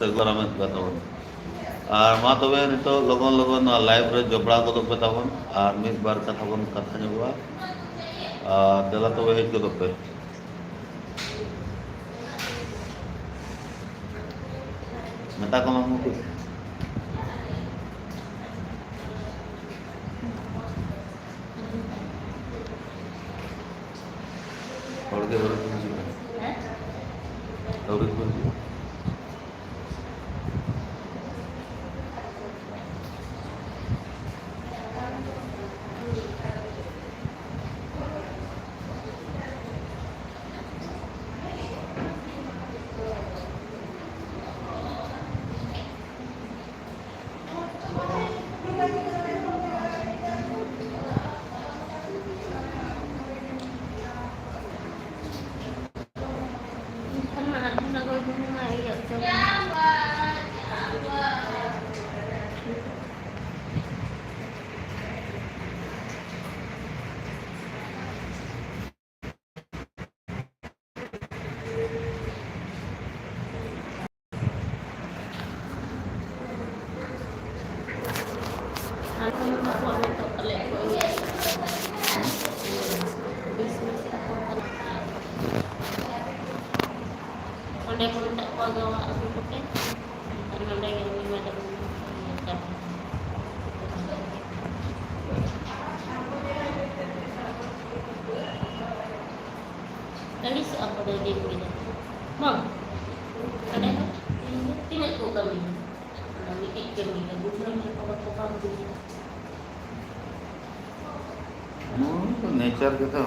Regular ᱢᱮᱱ ᱛᱟᱵᱚᱱ ᱟᱨ ᱢᱟ ᱛᱚᱵᱮ ᱱᱤᱛᱚᱜ ᱞᱚᱜᱚᱱ ᱞᱚᱜᱚᱱ ᱞᱟᱭᱤᱵ ᱨᱮ ᱡᱚᱯᱲᱟᱣ ᱜᱚᱫᱚᱜ ᱯᱮ ᱛᱟᱵᱚᱱ ᱟᱨ ᱢᱤᱫ ᱵᱟᱨ ᱠᱟᱛᱷᱟ ᱵᱚᱱ ᱠᱟᱛᱷᱟ ᱧᱚᱜᱚᱜᱼᱟ ᱟᱨ ᱫᱮᱞᱟ ᱛᱚᱵᱮ ᱦᱮᱡ ᱜᱚᱫᱚᱜ ᱯᱮ ᱢᱮᱛᱟ ᱠᱚᱢ ᱩᱱᱠᱩ ᱦᱚᱲ ᱜᱮ ᱦᱚᱲ ᱠᱚ ᱦᱤᱡᱩᱜᱼᱟ ᱟᱹᱣᱨᱤ ᱠᱚ ᱦᱤᱡᱩᱜᱼᱟ Onde pun tak kuaga aku pakai, karena ada yang lima tahun. Kali siapa dah dia begini? Bang, ada tidak tu kami. Kami ikut kami, bukan apa-apa begini. Nature के तो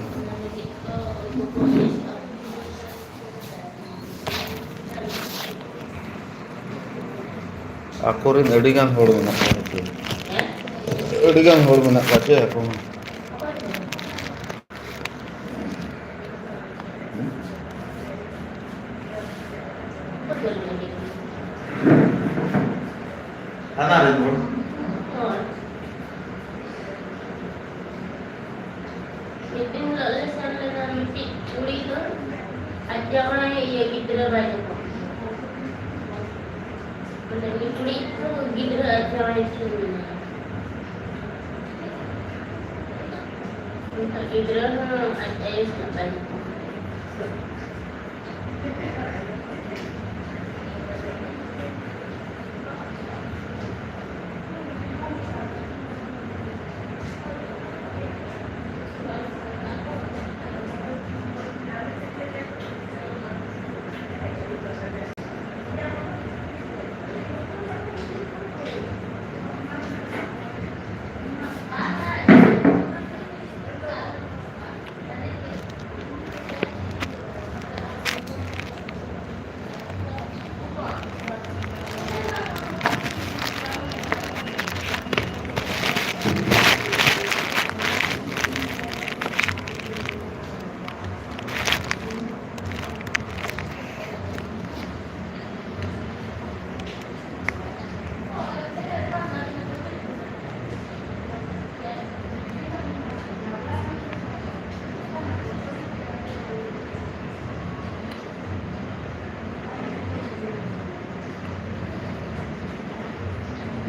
आकोरिन अडिगान होड़ मेना काचे अडिगान होड़ मेना काचे ako ana rin mo Meeting lulusan na meeting uli doon. At diyan ko na yung gidra ba niyo po? Meeting uli ito, gidra at diyan ko yung suri na. Ang gidra na at ayos na ba niyo po?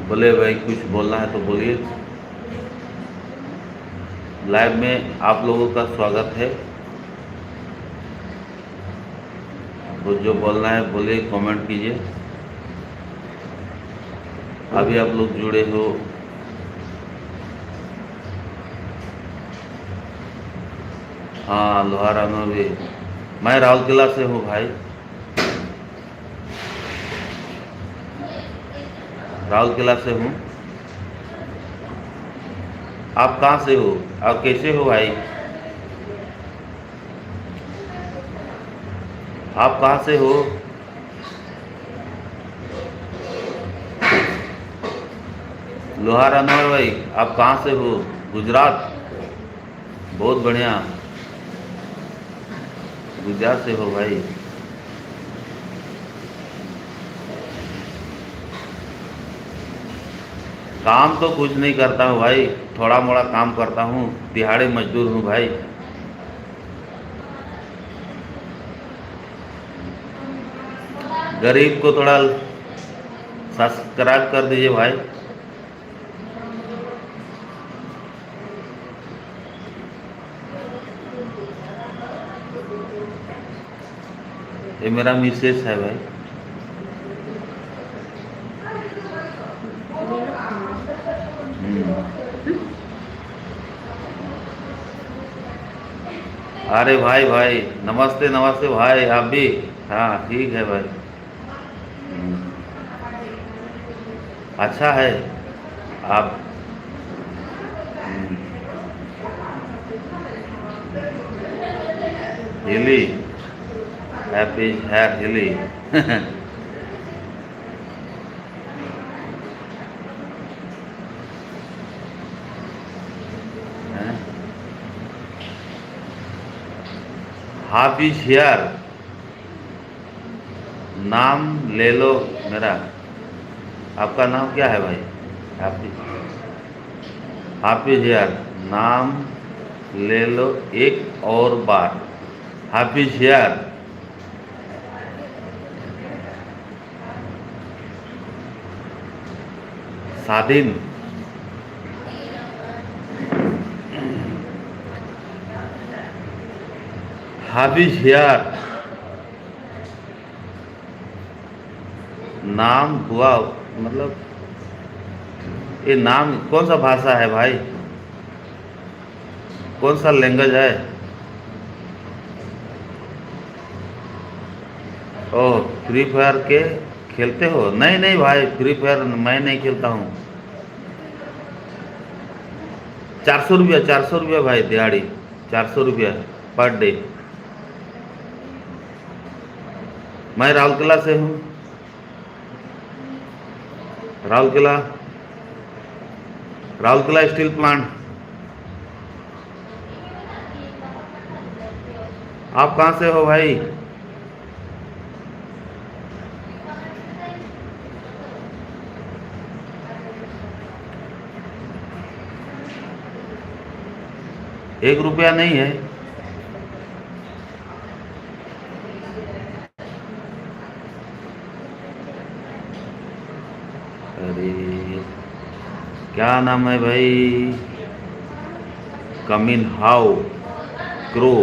बोले भाई कुछ बोलना है तो बोलिए live में आप लोगों का स्वागत है तो जो बोलना है बोलिए कमेंट कीजिए अभी आप लोग जुड़े हो हाँ लोहारा में भी मैं राउरकेला से हूँ भाई राउरकेला से हूँ आप कहाँ से हो आप कैसे हो भाई आप कहाँ से हो लोहारा अनवर भाई आप कहाँ से हो गुजरात बहुत बढ़िया गुजरात से हो भाई काम तो कुछ नहीं करता हूँ भाई थोड़ा मोड़ा काम करता हूँ दिहाड़ी मजदूर हूँ भाई गरीब को थोड़ा सब्सक्राइब कर दीजिए भाई। ये मेरा मिसेस है भाई। अरे भाई भाई नमस्ते नमस्ते भाई, आप भी। हाँ ठीक है भाई। अच्छा है आप। हिली, हैप्पी हेयर हिली। हाफिज हेयर, नाम ले लो मेरा। आपका नाम क्या है भाई? हाफिज। हाफिज हेयर, नाम ले लो एक और बार। हाफिज हेयर। सादिन। हाफिज हेयर, नाम हुआ मतलब ये नाम कौन सा भाषा है भाई? कौन सा लैंग्वेज है? ओह, फ्री फायर के खेलते हो? नहीं नहीं भाई, फ्री फायर मैं नहीं खेलता हूँ। 400 रुपया, 400 रुपया भाई दिहाड़ी। 400 रुपया पर डे। मैं राउरकेला से हूँ। Rourkela, Rourkela steel plant. आप कहाँ से हो भाई? ₹1 नहीं है। अरे क्या नाम है भाई? कमिन हाउ क्रो।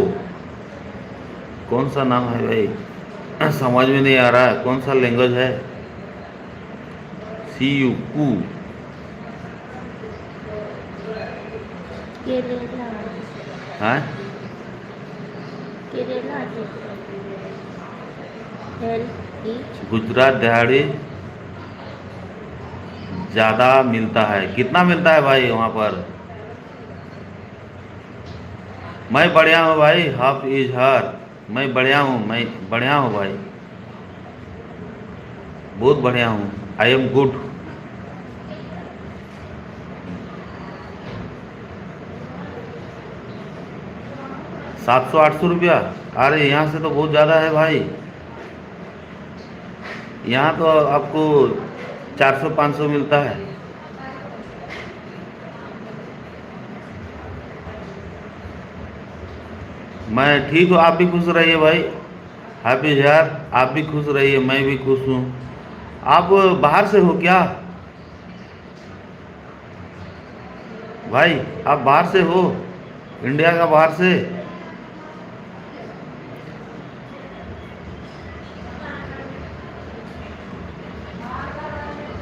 कौन सा नाम है भाई? समझ में नहीं आ रहा है, कौन सा लैंग्वेज है? सी यू कू। केरला, हाँ केरला से गुजरात दिहाड़ी ज़्यादा मिलता है। कितना मिलता है भाई वहाँ पर? मैं बढ़िया हूँ भाई। हाफ इज हर। मैं बढ़िया हूँ, मैं बढ़िया हूँ भाई, बहुत बढ़िया हूँ। I am good. ₹700-800। अरे यहाँ से तो बहुत ज़्यादा है भाई। यहाँ तो आपको 400-500 मिलता है। मैं ठीक हूँ, आप भी खुश रहिए भाई। हैप्पी यार, आप भी खुश रहिए, मैं भी खुश हूँ। आप बाहर से हो क्या भाई? आप बाहर से हो? इंडिया का बाहर से?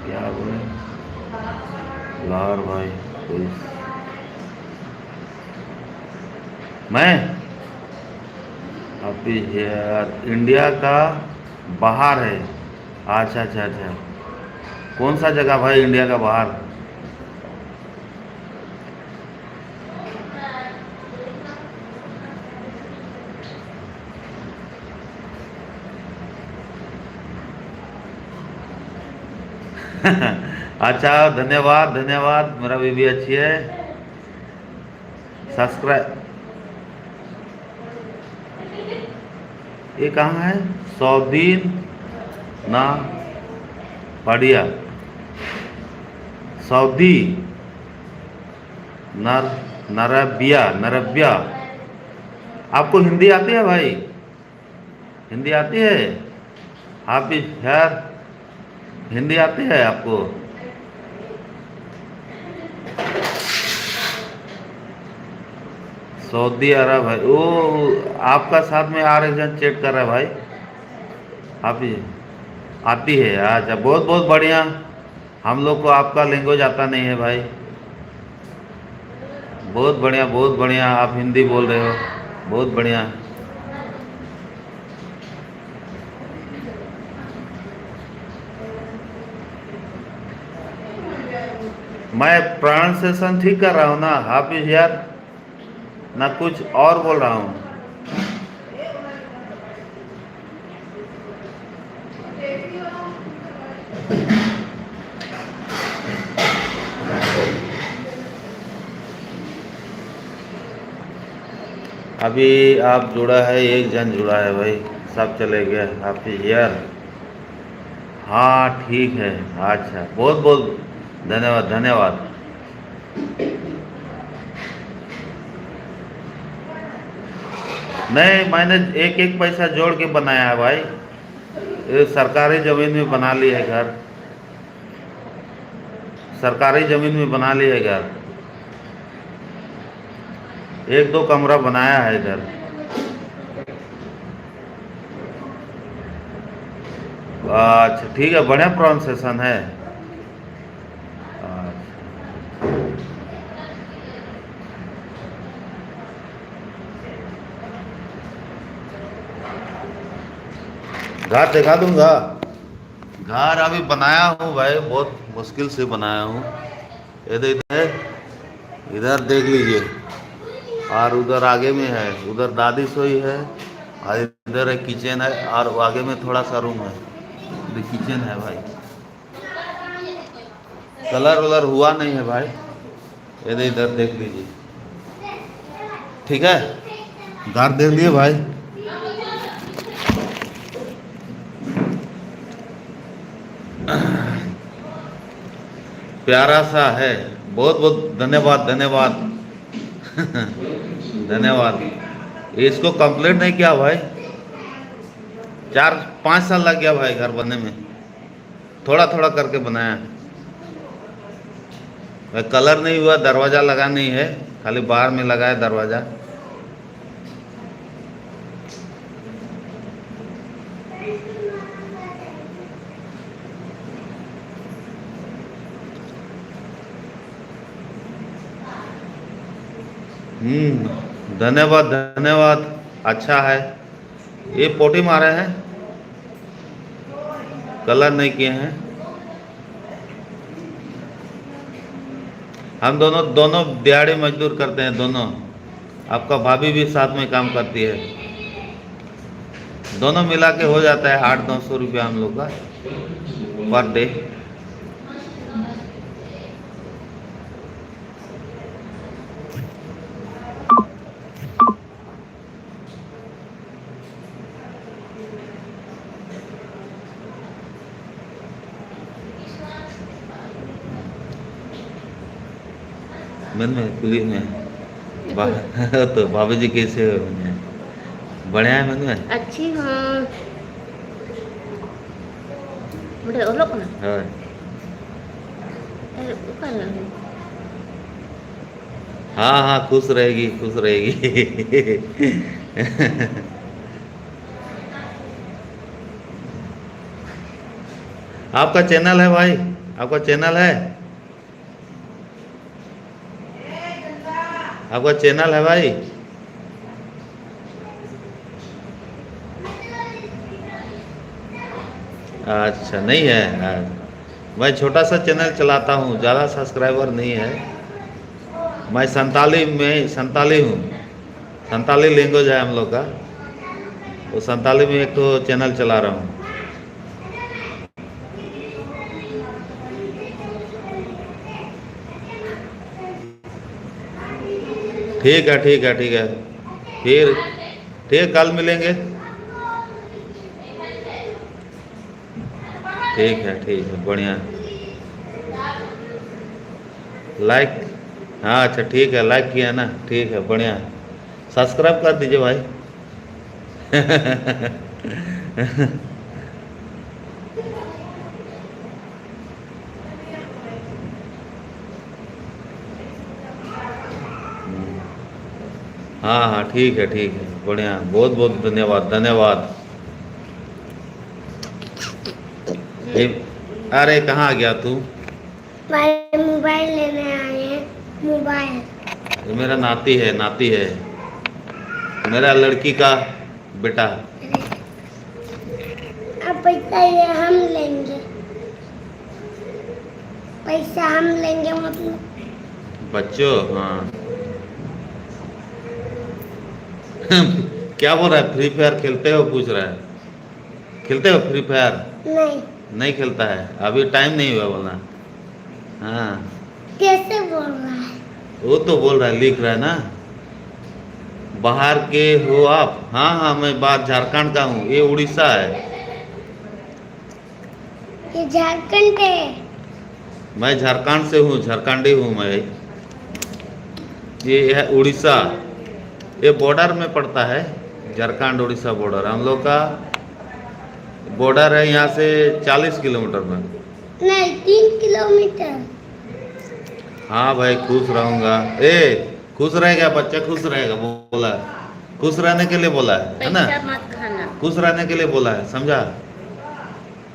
क्या बोले लाहौर भाई? मैं अभी यार इंडिया का बाहर है। अच्छा अच्छा अच्छा, कौन सा जगह भाई इंडिया का बाहर? अच्छा, धन्यवाद धन्यवाद, मेरा बीबी अच्छी है। सब्सक्राइब। ये कहाँ है? सौदीन ना पड़िया, सऊदी नर नरबिया नरबिया। आपको हिंदी आती है भाई? हिंदी आती है? हाफिज खैर, हिंदी आती है आपको? सऊदी अरब है वो। आपका साथ में और एक जन चेट कर रहा है भाई। आप ही आती है? अच्छा, बहुत बहुत बढ़िया। हम लोग को आपका लैंग्वेज आता नहीं है भाई। बहुत बढ़िया, बहुत बढ़िया, आप हिंदी बोल रहे हो, बहुत बढ़िया। मैं प्रोनाउंसिएशन ठीक कर रहा हूँ ना हाफिज यार, ना कुछ और बोल रहा हूँ? अभी आप जुड़ा है, एक जन जुड़ा है भाई, सब चले गए हाफिज यार। हाँ ठीक है। अच्छा, बहुत बहुत धन्यवाद, धन्यवाद। नहीं, मैंने एक एक पैसा जोड़ के बनाया है भाई। ये सरकारी ज़मीन में बना ली है घर, सरकारी ज़मीन में बना ली है घर। एक दो कमरा बनाया है इधर। अच्छा ठीक है, बढ़िया प्रोनाउंसिएशन है। घर दिखा दूंगा। घर अभी बनाया हूँ भाई, बहुत मुश्किल से बनाया हूँ। इधर इधर इधर देख लीजिए, और उधर आगे में है, उधर दादी सोई है, और इधर एक किचन है, और आगे में थोड़ा सा रूम है, इधर किचन है भाई। कलर वलर हुआ नहीं है भाई, इधर इधर देख लीजिए। ठीक है, घर देख लिए भाई। प्यारा सा है। बहुत बहुत धन्यवाद, धन्यवाद। धन्यवाद। इसको कंप्लीट नहीं किया भाई, 4-5 साल लग गया भाई घर बनने में, थोड़ा थोड़ा करके बनाया भाई। कलर नहीं हुआ, दरवाज़ा लगा नहीं है, खाली बाहर में लगा है दरवाज़ा। धन्यवाद, धन्यवाद। अच्छा है। ये पोटी मारे हैं, कलर नहीं किए हैं। हम दोनों दोनों दिहाड़ी मजदूर करते हैं दोनों। आपका भाभी भी साथ में काम करती है, दोनों मिला के हो जाता है 800-900 रुपया हम लोग का पर डे। मन में पुलिस में तो भाभी जी कैसे हो? बढ़िया है मन में। अच्छी हूँ। बड़े ओलोक ना। हाँ। ऊपर हाँ हाँ, खुश रहेगी, खुश रहेगी। आपका चैनल है भाई, आपका चैनल है, आपका चैनल है भाई? अच्छा, नहीं है। मैं छोटा सा चैनल चलाता हूँ, ज़्यादा सब्सक्राइबर नहीं है। मैं संताली हूँ, संताली लैंग्वेज है हम लोग का, तो संताली में एक तो चैनल चला रहा हूँ। ठीक है, ठीक है, ठीक है, फिर ठीक है, कल मिलेंगे। ठीक है, बढ़िया। लाइक, हाँ अच्छा ठीक है, लाइक किया ना, ठीक है, बढ़िया। सब्सक्राइब कर दीजिए भाई। हाँ हाँ ठीक है बढ़िया, बहुत बहुत धन्यवाद धन्यवाद। ये अरे कहाँ गया तू? भाई मोबाइल लेने आए हैं, मोबाइल। ये मेरा नाती है, मेरा लड़की का बेटा। अब पैसा ये हम लेंगे, पैसा हम लेंगे मतलब। बच्चों हाँ क्या बोल रहा है? फ्री फायर खेलते हो पूछ रहा है। खेलते हो फ्री फायर? नहीं। नहीं खेलता है, अभी टाइम नहीं हुआ बोलना। हाँ कैसे बोल रहा है? वो तो बोल रहा है, लिख रहा है ना। बाहर के हो आप? हाँ हाँ मैं बात झारखंड का हूँ, ये उड़ीसा है। ये झारखंड है। मैं झारखंड से हूँ, झारखंडी हूँ मैं। ये है उड़ीसा, ये बॉर्डर में पड़ता है, झारखंड उड़ीसा बॉर्डर। हम लोग का बॉर्डर है यहाँ से 40 किलोमीटर में। नहीं 3 किलोमीटर। हाँ भाई खुश रहूंगा। ए खुश रहेगा बच्चा, खुश रहेगा बोला है। खुश रहने के लिए बोला है ना? पैसा मत खाना। खुश रहने के लिए बोला है, समझा?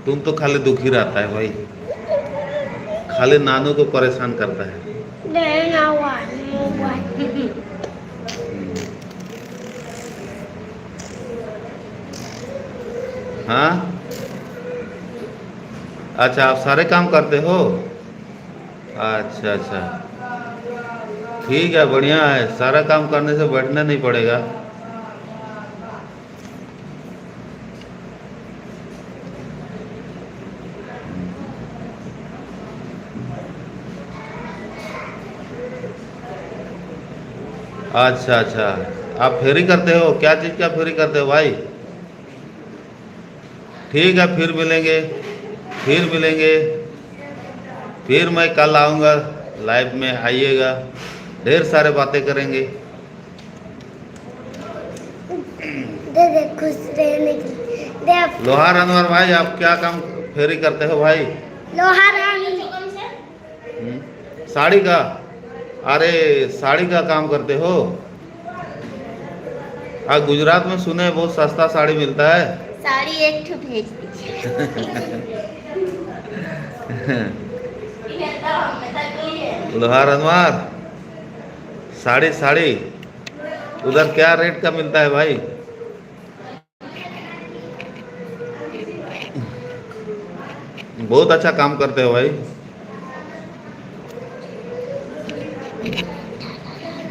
तुम तो खाली दुखी रहता है भाई, खाली नानू को परेशान करता है। देना मोबाइल। हाँ अच्छा, आप सारे काम करते हो? अच्छा अच्छा ठीक है, बढ़िया है। सारा काम करने से बैठना नहीं पड़ेगा। अच्छा अच्छा, आप फेरी करते हो? क्या चीज़ का फेरी करते हो भाई? ठीक है फिर मिलेंगे, फिर मिलेंगे। फिर मैं कल आऊँगा, लाइव में आइएगा, ढेर सारे बातें करेंगे। दे दे खुश रहने के लिए। दे अब। लोहार अनवर भाई, आप क्या काम फेरी करते हो भाई? लोहा रानी। साड़ी का? अरे साड़ी का काम करते हो? गुजरात में सुने बहुत सस्ता साड़ी मिलता है। साड़ी एक ठो भेज दीजिए। लोहार अनवर, साड़ी साड़ी उधर क्या रेट का मिलता है भाई? बहुत अच्छा काम करते हो भाई,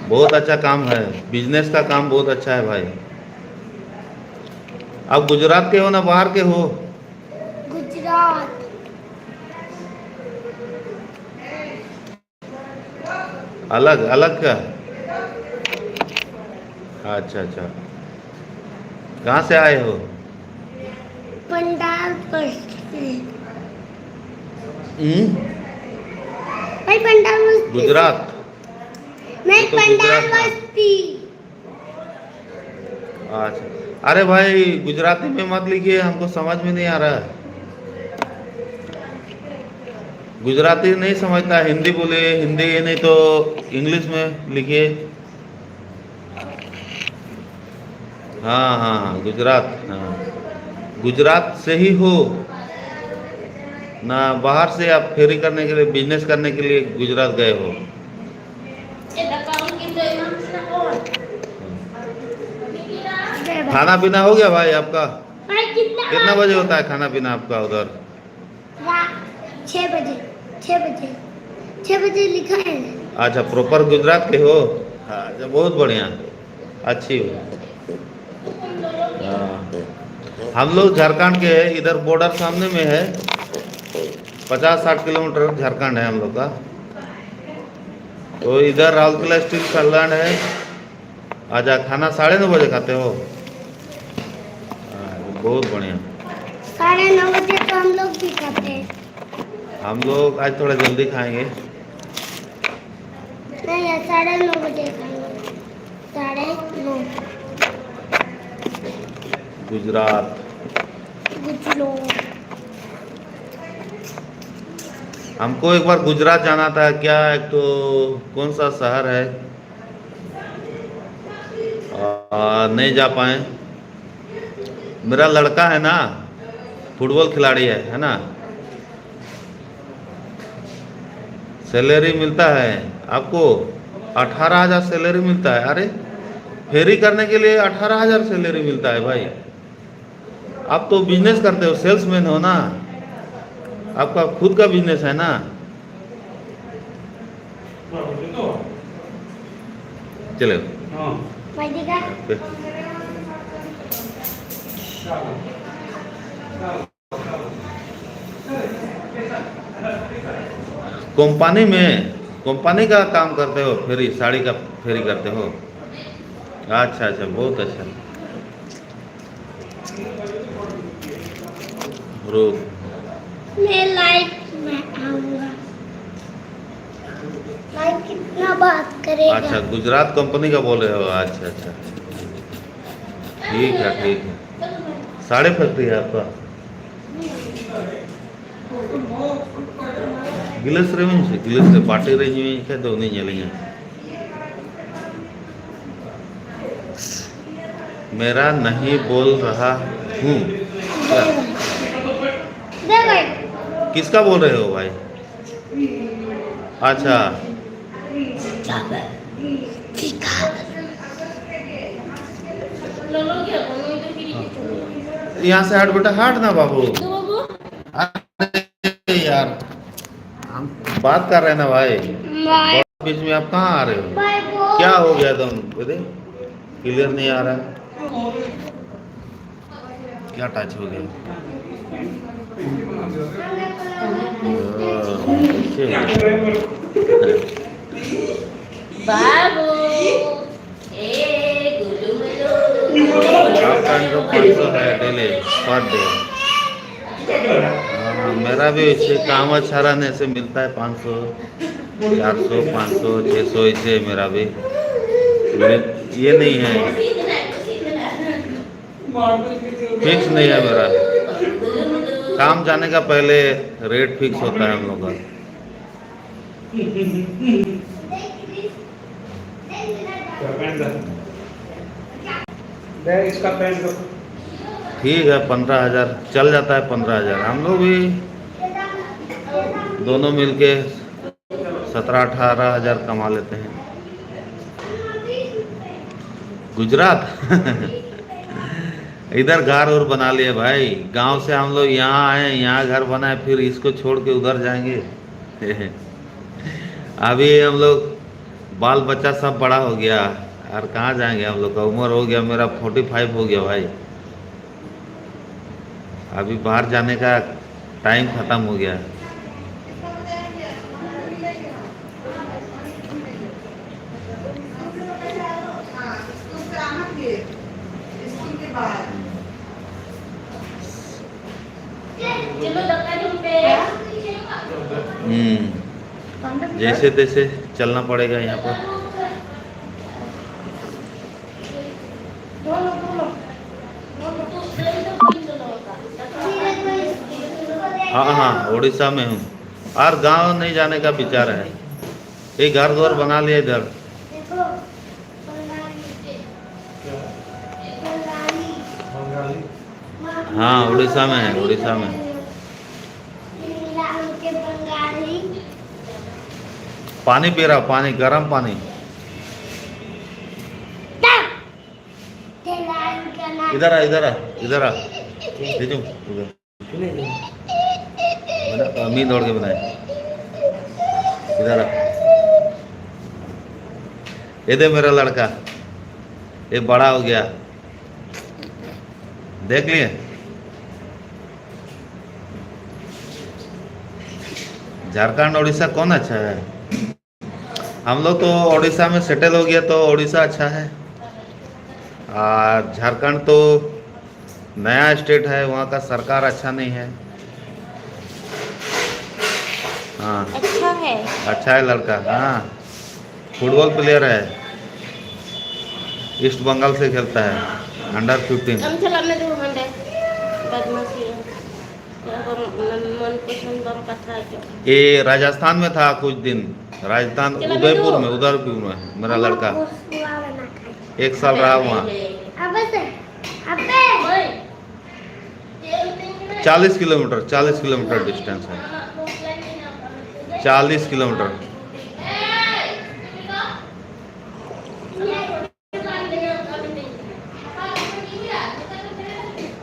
बहुत अच्छा काम है, बिजनेस का काम बहुत अच्छा है भाई। आप गुजरात के हो ना बाहर के हो? गुजरात। अलग अलग का? अच्छा अच्छा, कहाँ से आए हो? पंडाल बस्ती। भाई पंडाल बस्ती। गुजरात? नहीं तो पंडाल गुजरात का। बस्ती। अच्छा, अरे भाई गुजराती में मत लिखिए, हमको समझ में नहीं आ रहा है। गुजराती नहीं समझता, हिंदी बोलिए, हिंदी नहीं तो इंग्लिश में लिखिए। हाँ हाँ हाँ गुजरात, हाँ गुजरात से ही हो ना? बाहर से आप फेरी करने के लिए, बिजनेस करने के लिए गुजरात गए हो? खाना पीना हो गया भाई आपका? भाई कितना बजे होता है खाना पीना आपका उधर? 6 बजे। 6 बजे। 6 बजे लिखा है। अच्छा प्रॉपर गुजरात के हो? हाँ अच्छा, बहुत बढ़िया, अच्छी हो। हाँ हम लोग झारखंड के हैं, इधर बॉर्डर सामने में है, 50-60 किलोमीटर झारखंड है हम लोग का। तो इधर राउरकेला स्टील प्लांट है। आजा, खाना 9:30 बजे खाते हो? बहुत बढ़िया। 9:30 बजे तो हम लोग भी खाते हैं। हम लोग आज थोड़ा जल्दी खाएंगे। नहीं 9:30 बजे खाएंगे। 9:30। गुजरात। गुजरात। हमको एक बार गुजरात जाना था, क्या एक तो कौन सा शहर है, नहीं जा पाए। मेरा लड़का है ना, फुटबॉल खिलाड़ी है ना। सैलरी मिलता है आपको 18,000 सैलरी मिलता है। अरे फेरी करने के लिए 18,000 सैलरी मिलता है भाई। आप तो बिजनेस करते हो, सेल्समैन हो ना, आपका खुद का बिजनेस है ना। चलो कंपनी का काम करते हो, फेरी साड़ी का फेरी करते हो। अच्छा अच्छा, बहुत अच्छा। रोज मैं लाइफ में आऊंगा। लाइफ कितना बात करेगा। अच्छा, गुजरात कंपनी का बोल रहे हो। अच्छा अच्छा, ठीक है ठीक है। साड़ी फैक्ट्री है आपका। गिलस रेंज से गिलस से पार्टी रेंज में क्या दो नहीं चलेंगे। मेरा नहीं बोल रहा हूँ। किसका बोल रहे हो भाई। अच्छा यहाँ से हट बेटा, हट ना बाबू। अरे यार, हम बात कर रहे हैं ना भाई, बीच में आप कहाँ आ रहे हो। क्या हो गया तुम बेटे, क्लियर नहीं आ रहा। क्या टच हो गया। बाबू आपका इनकम 500 है डेली पर डे। मेरा भी इससे काम अच्छा रहने से मिलता है 500, 400, 500, 600 इससे मेरा भी। ये नहीं है, फिक्स नहीं है मेरा। काम जाने का पहले रेट फिक्स होता है हम लोग का। इसका पैंट ठीक है, 15,000 चल जाता है। 15,000 हम लोग भी दोनों मिलके 17-18,000 कमा लेते हैं। गुजरात इधर घर और बना लिए भाई। गांव से हम लोग यहाँ आए, यहाँ घर बनाए, फिर इसको छोड़ के उधर जाएंगे। अभी हम लोग बाल बच्चा सब बड़ा हो गया और कहाँ जाएंगे। हम लोग का उम्र हो गया, मेरा 45 हो गया भाई। अभी बाहर जाने का टाइम ख़त्म हो गया। जैसे तैसे चलना पड़ेगा यहाँ पर। हाँ हाँ, उड़ीसा में हूँ और गांव नहीं जाने का विचार है। एक घर द्वार बना लिया इधर। हाँ, उड़ीसा में है, उड़ीसा में। पानी पी रहा, पानी, गर्म पानी। इधर आ, इधर आ, इधर आ। अम्मी दौड़ के बनाए। इधर आ, ये दे मेरा लड़का, ये बड़ा हो गया, देख लिए। झारखंड उड़ीसा कौन अच्छा है। हम लोग तो उड़ीसा में सेटल हो गया तो उड़ीसा अच्छा है। झारखंड तो नया स्टेट है, वहाँ का सरकार अच्छा नहीं है। हाँ अच्छा है लड़का। हाँ, फुटबॉल प्लेयर है, ईस्ट बंगाल से खेलता है, अंडर 15। ये राजस्थान में था कुछ दिन, राजस्थान उदयपुर में, मेरा लड़का। एक साल रहा वहाँ। अब से अबे 40 किलोमीटर, 40 किलोमीटर डिस्टेंस है, 40 किलोमीटर।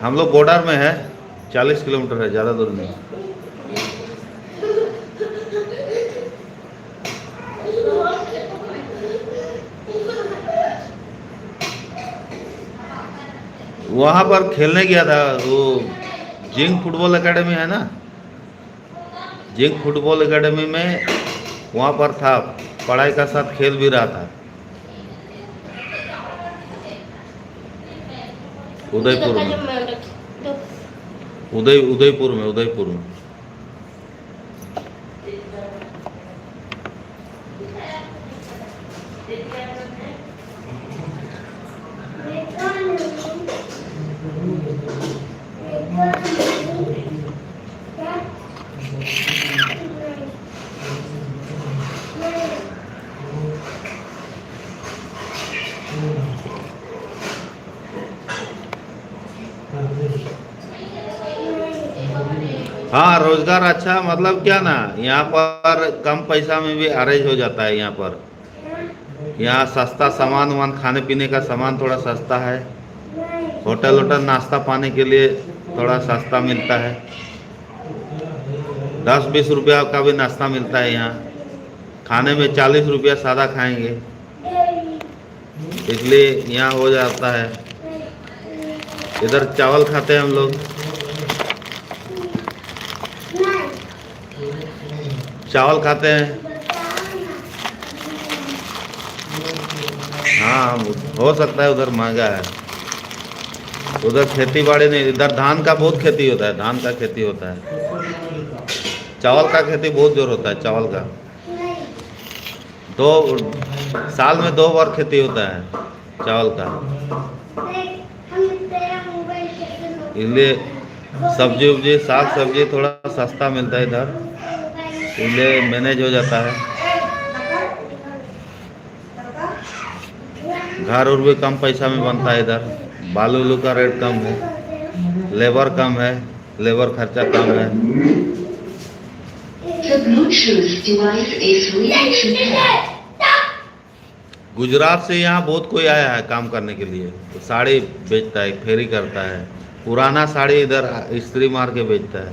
हम लोग बॉर्डर में है, 40 किलोमीटर है, ज़्यादा दूर नहीं। वहाँ पर खेलने गया था, वो जिंक फुटबॉल एकेडमी है ना, जिंक फुटबॉल एकेडमी में वहाँ पर था, पढ़ाई का साथ खेल भी रहा था। उदयपुर में, उदयपुर में, उदयपुर में। हाँ, रोजगार अच्छा, मतलब क्या ना, यहाँ पर कम पैसा में भी अरेंज हो जाता है। यहाँ पर, यहाँ सस्ता सामान वामान, खाने पीने का सामान थोड़ा सस्ता है। होटल वोटल नाश्ता पाने के लिए थोड़ा सस्ता मिलता है। 10-20 रुपया का भी नाश्ता मिलता है यहाँ। खाने में 40 रुपया सादा खाएंगे, इसलिए यहाँ हो जाता है। इधर चावल खाते हैं हम लोग, चावल खाते हैं। हाँ, हो सकता है उधर महंगा है। उधर खेती बाड़ी नहीं, इधर धान का बहुत खेती होता है, धान का खेती होता है। चावल का खेती बहुत जोर होता है, चावल का। 2 साल में 2 बार खेती होता है चावल का, इसलिए सब्जी उब्जी, साग सब्जी थोड़ा सस्ता मिलता है इधर, इसलिए मैनेज हो जाता है। घर और भी कम पैसा में बनता है इधर। बालू उलू का रेट कम है, लेबर कम है, लेबर खर्चा कम है। गुजरात से यहाँ बहुत कोई आया है काम करने के लिए, तो साड़ी बेचता है, फेरी करता है। पुराना साड़ी इधर इस्त्री मार के बेचता है,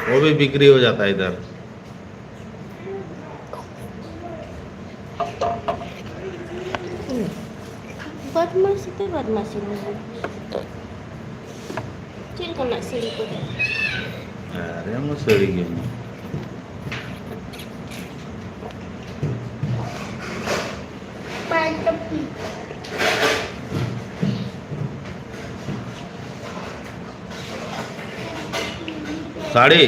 वो भी बिक्री हो जाता है इधर। Badmasi tu badmasi ni. Cik kau nak siri kau dah. अरे मैं सड़ी गई हूँ। साड़ी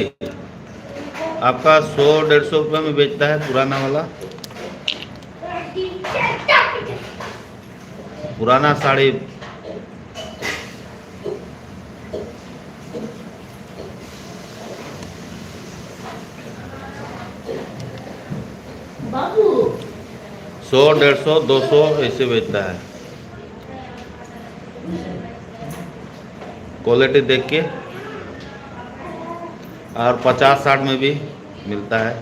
आपका 100-150 रुपये में बेचता है, पुराना वाला। पुराना साड़ी Babu. 100, 150, 200 ऐसे बेचता है, क्वालिटी देख के। और 50-60 में भी मिलता है।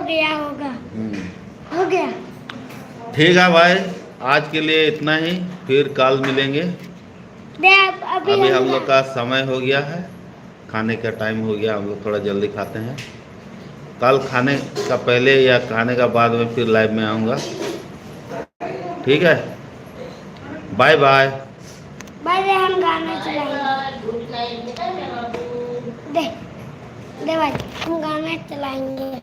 गया होगा। हम्म। हो गया। ठीक है भाई, आज के लिए इतना ही, फिर कल मिलेंगे। दे अभी अभी हम लोग का समय हो गया है, खाने का टाइम हो गया, हम लोग थोड़ा जल्दी खाते हैं। कल खाने का पहले या खाने का बाद में फिर लाइव में आऊँगा। ठीक है, बाय बाय। Bye bye. हम गाना चलाएंगे। गुड नाइट बेटा मेरा बाबू। दे दे भाई, हम गाना चलाएंगे।